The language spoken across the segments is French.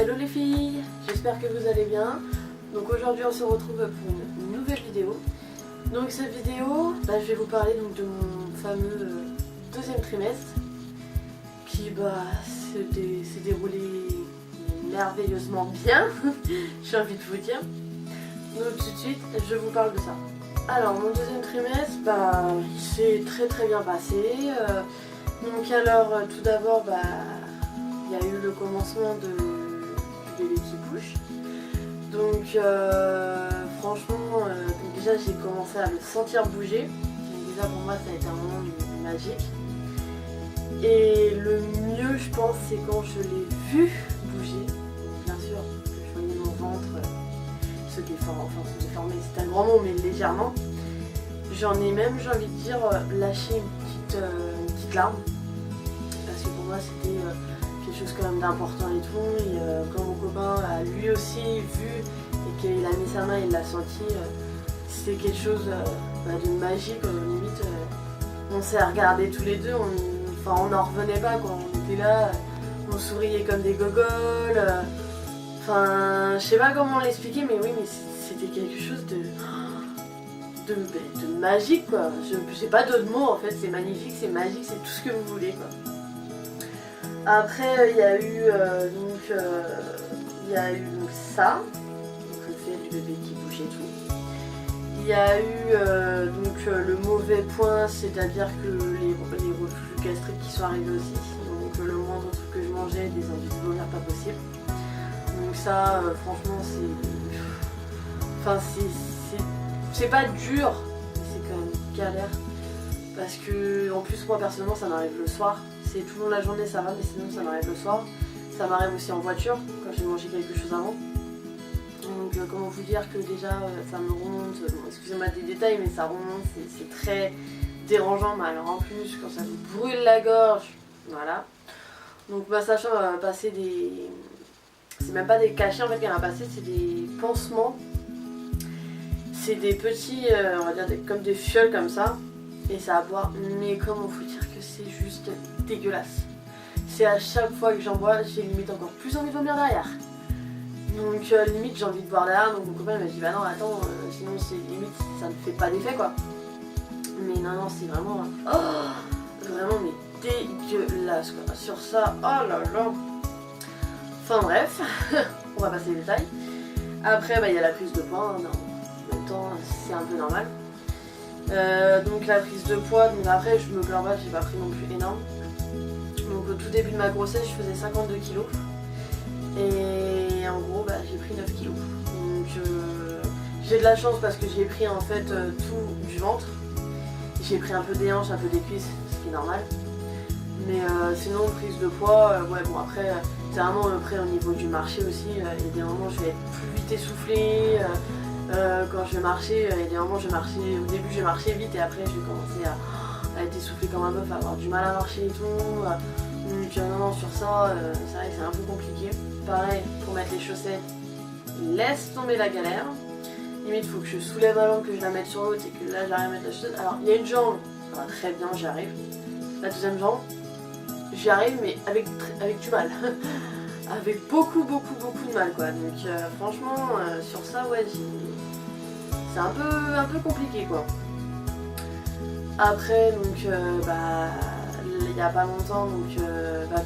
Hello les filles, j'espère que vous allez bien. Donc aujourd'hui on se retrouve pour une nouvelle vidéo. Donc cette vidéo, je vais vous parler donc, de mon fameux deuxième trimestre qui s'est déroulé merveilleusement bien, j'ai envie de vous dire. Donc tout de suite je vous parle de ça. Alors mon deuxième trimestre, il s'est très bien passé. Donc alors tout d'abord il y a eu le commencement du bébé qui bouge. Donc franchement déjà j'ai commencé à le sentir bouger. Donc, déjà pour moi ça a été un moment magique. Et le mieux je pense c'est quand je l'ai vu bouger. Donc, bien sûr je voyais mon ventre se déformer, c'est un grand mot mais légèrement. J'en ai même, j'ai envie de dire, lâché une petite larme. Parce que pour moi c'était quelque chose quand même d'important et tout. Et quand mon copain a lui aussi vu et qu'il a mis sa main et il l'a senti, c'était quelque chose de magique. Limite, on s'est regardés tous les deux, on n'en revenait pas quoi. On était là, on souriait comme des gogoles. Je sais pas comment l'expliquer, mais oui, mais c'était quelque chose de magique quoi. J'ai pas d'autres mots en fait, c'est magnifique, c'est magique, c'est tout ce que vous voulez quoi. Après il y a eu ça, donc le fait du bébé qui bouge et tout. Il y a eu le mauvais point, c'est-à-dire que les reflux gastriques qui sont arrivés aussi. Donc le moindre truc que je mangeais, des envies de vomir pas possible. Donc ça franchement c'est pas dur, mais c'est quand même galère. Parce que en plus moi personnellement ça m'arrive le soir. C'est tout le long de la journée ça va, mais sinon ça m'arrive le soir. Ça m'arrive aussi en voiture quand j'ai mangé quelque chose avant. Donc comment vous dire que déjà ça me remonte, excusez-moi des détails mais ça remonte, c'est très dérangeant. Mais alors en plus quand ça vous brûle la gorge, voilà. Donc ma sage va passer des... C'est même pas des cachets en fait qu'elle va passer, c'est des pansements. C'est des petits, on va dire comme des fioles comme ça. Et ça à boire, mais comment vous dire que c'est juste dégueulasse. C'est à chaque fois que j'en bois, j'ai limite encore plus envie de vomir derrière. Donc limite j'ai envie de boire derrière, donc mon copain m'a dit bah non attends, sinon c'est limite ça ne fait pas d'effet quoi. Mais non c'est vraiment, vraiment mais dégueulasse quoi. Sur ça, oh là là. Enfin bref, on va passer les détails. Après il y a la prise de poids, hein, en même temps c'est un peu normal. Donc la prise de poids, donc après je me plains pas, j'ai pas pris non plus énorme. Donc au tout début de ma grossesse je faisais 52 kg. Et en gros j'ai pris 9 kg. Donc j'ai de la chance parce que j'ai pris en fait tout du ventre. J'ai pris un peu des hanches, un peu des cuisses, ce qui est normal. Mais sinon prise de poids, après c'est vraiment près au niveau du marché aussi. Il y a des moments où je vais être plus vite essoufflée. Quand je vais marcher, il y a des moments où au début je vais marcher vite et après je vais commencer à être essoufflée comme un bœuf, à avoir du mal à marcher et tout. Donc non, sur ça, c'est vrai que c'est un peu compliqué. Pareil, pour mettre les chaussettes, laisse tomber la galère. Limite, il faut que je soulève ma jambe, que je la mette sur l'autre et que là j'arrive à mettre la chaussette. Alors il y a une jambe, ça va très bien, j'y arrive. La deuxième jambe, j'y arrive mais avec du mal. Avec beaucoup de mal quoi. Donc franchement sur ça c'est un peu compliqué quoi. Après donc il n'y a pas longtemps donc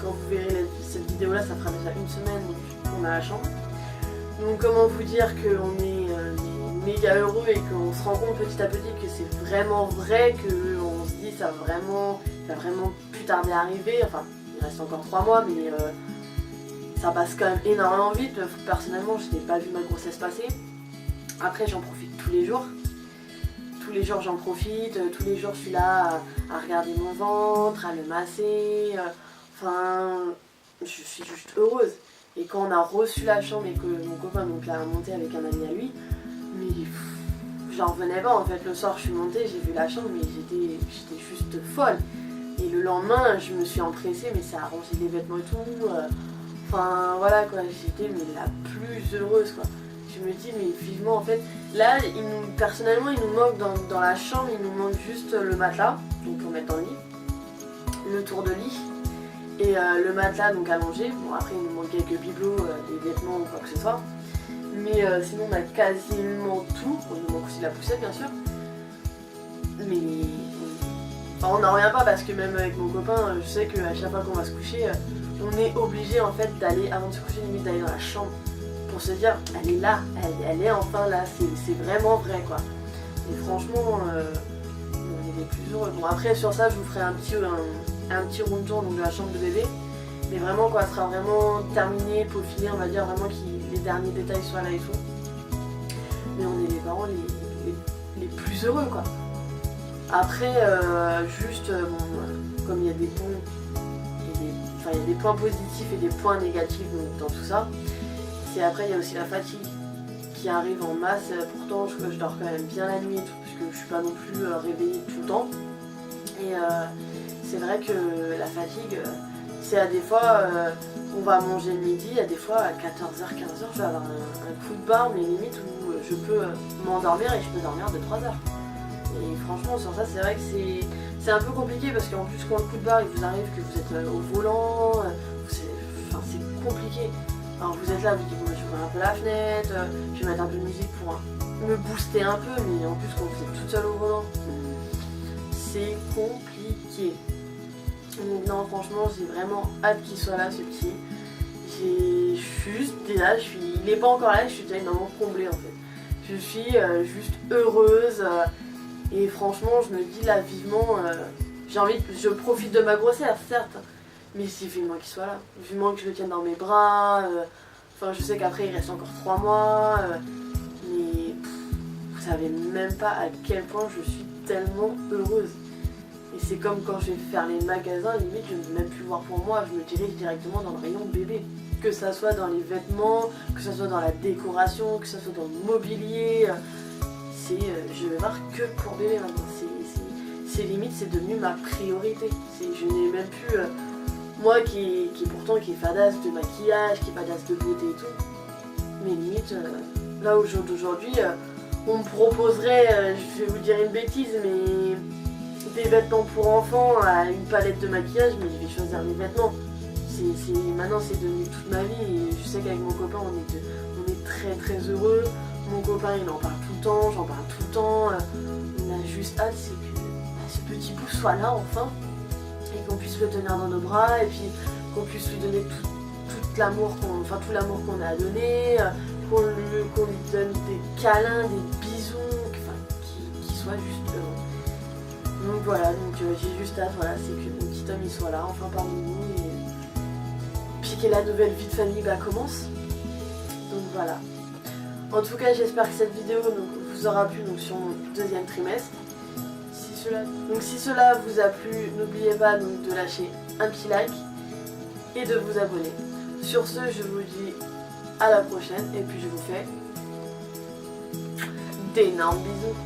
quand vous verrez cette vidéo là ça fera déjà une semaine donc on a la chambre. Donc comment vous dire qu'on est méga heureux et qu'on se rend compte petit à petit que c'est vraiment vrai, qu'on se dit ça va vraiment plus tarder à arriver. Enfin il reste encore 3 mois mais ça passe quand même énormément vite. Personnellement, je n'ai pas vu ma grossesse passer. Après, j'en profite tous les jours. Tous les jours, j'en profite. Tous les jours, je suis là à regarder mon ventre, à le masser. Je suis juste heureuse. Et quand on a reçu la chambre et que mon copain l'a monté avec un ami à lui, mais j'en revenais pas. En fait, le soir, je suis montée, j'ai vu la chambre, mais j'étais juste folle. Et le lendemain, je me suis empressée, mais ça a rangé les vêtements et tout. Voilà quoi, j'étais la plus heureuse quoi. Je me dis mais vivement en fait, là personnellement il nous manque dans la chambre, il nous manque juste le matelas, donc pour mettre dans le lit, le tour de lit Et le matelas donc allongé, bon après il nous manque quelques bibelots, des vêtements ou quoi que ce soit. Mais sinon on a quasiment tout, on nous manque aussi la poussette bien sûr. Mais enfin, on n'en revient pas parce que même avec mon copain, je sais qu'à chaque fois qu'on va se coucher, on est obligé en fait d'aller, avant de se coucher, limite d'aller dans la chambre pour se dire elle est là, elle est enfin là, c'est vraiment vrai quoi. Et franchement, on est les plus heureux. Bon après sur ça je vous ferai un petit round tour donc, de la chambre de bébé. Mais vraiment quand elle sera vraiment terminée, peaufinée, on va dire vraiment que les derniers détails soient là et tout. Mais on est les parents les plus heureux quoi. Après juste bon, comme il y a des bons il y a des points positifs et des points négatifs donc, dans tout ça, c'est après il y a aussi la fatigue qui arrive en masse. Pourtant je dors quand même bien la nuit et tout parce que je suis pas non plus réveillée tout le temps. Et c'est vrai que la fatigue, c'est à des fois on va manger le midi, à des fois à 14h, 15h je vais avoir un coup de barre mais limite où je peux m'endormir et je peux dormir de 3 heures. Et franchement sur ça c'est vrai que c'est un peu compliqué parce qu'en plus quand le coup de barre il vous arrive que vous êtes au volant, c'est compliqué. Alors vous êtes là, vous dites bon, je vais ouvrir un peu la fenêtre, je vais mettre un peu de musique pour me booster un peu, mais en plus quand vous êtes toute seule au volant, c'est compliqué. Donc non franchement j'ai vraiment hâte qu'il soit là ce petit. Je suis juste déjà, il est pas encore là, je suis déjà énormément comblée en fait. Je suis juste heureuse. Et franchement, je me dis là vivement, je profite de ma grossesse, certes, mais c'est vivement qu'il soit là, vivement que je le tienne dans mes bras. Enfin, je sais qu'après il reste encore 3 mois, mais vous savez même pas à quel point je suis tellement heureuse. Et c'est comme quand je vais faire les magasins, limite je ne veux même plus voir pour moi, je me dirige directement dans le rayon bébé. Que ça soit dans les vêtements, que ça soit dans la décoration, que ça soit dans le mobilier. Je vais voir que pour bébé maintenant, c'est limite, c'est devenu ma priorité. Je n'ai même plus, moi qui est fadasse de maquillage, qui est fadasse de beauté et tout, mais limite, là aujourd'hui, on me proposerait, je vais vous dire une bêtise, mais des vêtements pour enfants à une palette de maquillage, mais je vais choisir mes vêtements. Maintenant c'est devenu toute ma vie et je sais qu'avec mon copain on est très très heureux. Mon copain il en parle tout le temps, j'en parle tout le temps. On a juste hâte c'est que ce petit bout soit là enfin et qu'on puisse le tenir dans nos bras et puis qu'on puisse lui donner tout l'amour tout l'amour qu'on a à donner, qu'on lui donne des câlins, des bisous, qu'il soit juste heureux. Donc voilà, j'ai juste hâte, voilà, c'est que mon petit homme il soit là enfin parmi nous et puis que la nouvelle vie de famille commence. Donc voilà. En tout cas j'espère que cette vidéo vous aura plu sur mon deuxième trimestre. Si cela vous a plu, n'oubliez pas de lâcher un petit like et de vous abonner. Sur ce je vous dis à la prochaine et puis je vous fais d'énormes bisous.